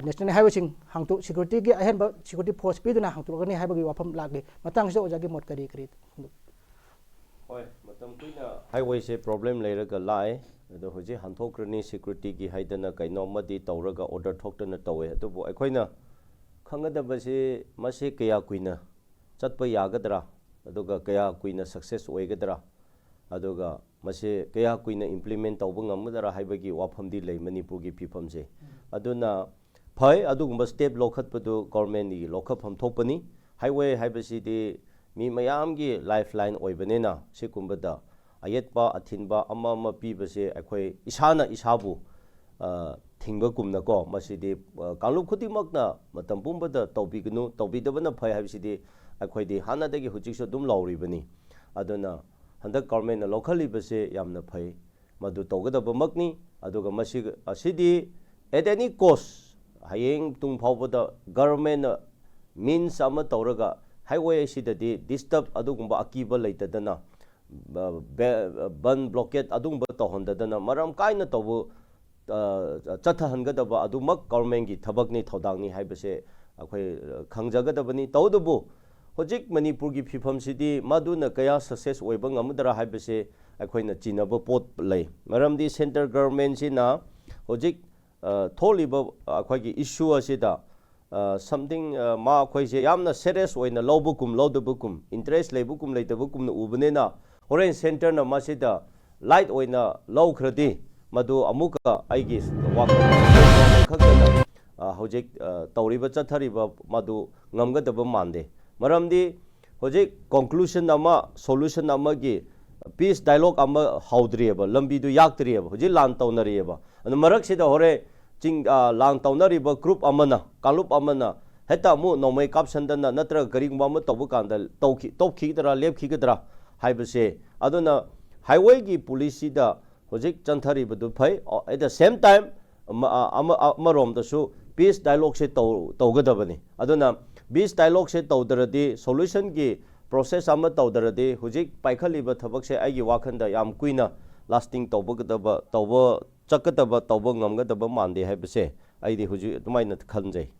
national highway hangtu security gi ahen ba security force pi duna hangtu gani haibagi wafam lagli matang se ojagi mot kari kari hoi matam kuina highway se problem leiraga lai ado hoji hanthokrani security gi haidana kaino madi tawraga order thoktana tawe adubu aikoina khangadaba se mase kaya kuina chatpa yagadra aduga kaya kuina success oigadra aduga mase kaya kuina implement tawba ngamudara haibagi wafamdi lei manipur gi phifam se aduna phai adugumba step lokhatpadu government ni lokhapam thokpani highway haibasi di mi mayam gi lifeline oibanena sikumbada ayetpa athinba ama pibase akhoi isana isabu thingba kumna ko masidi kalup khutimakna matam pumbada tawbignu tawbidabana phai habisidi akhoi di hanadagi hujikso dum lawribani aduna handak government na locally base yamna phai madu tawgadaba makni aduga masi asidi at any cost hayeng tung phawbada government means ama tawraga highway sidadi disturb adugumba akiba leitadana ban blockade adugumba tawhondadana maram kaina tawu chathahangadaba adumak government gi thabakni thodangni haibase akhoi khangjagadabani tawdubu hojik manipur gi phifam sidi maduna kaya success oiba ngamudara haibase akhoi chinaba pot lei maramdi center government sina hojik tholiba akhoi gi issue asida something ma akhoi se yamna serious oina lobukum lodubukum interest leibukum leitabukum na ubnena horen center na masida light oina lawkhradi madu amuka aigi wakha hojik tawriba chathariba madu ngamgadaba mande maramdi hojik conclusion ama solution ama gi peace dialogue ama haudrieba lambi du yaktrieba hojik lan tawnarieba an marak sida hore ching lang tawnariba group amana kalup amana heta mu nomai kapsandana natra garingba ma tawbu kanda tawki dara lepki gadra haibase aduna highway gi police da hojik chanthariba du phai at the same time amarom da su peace dialogue se tawgadabani aduna peace dialogue se tawdaradi solution gi process ama tawdaradi hojik paikhaliba thabak se aigi wakhanda yam kuina lasting tawba chakataba tawba ngamgadaba mande haibase aidi hojik tumaina khanjai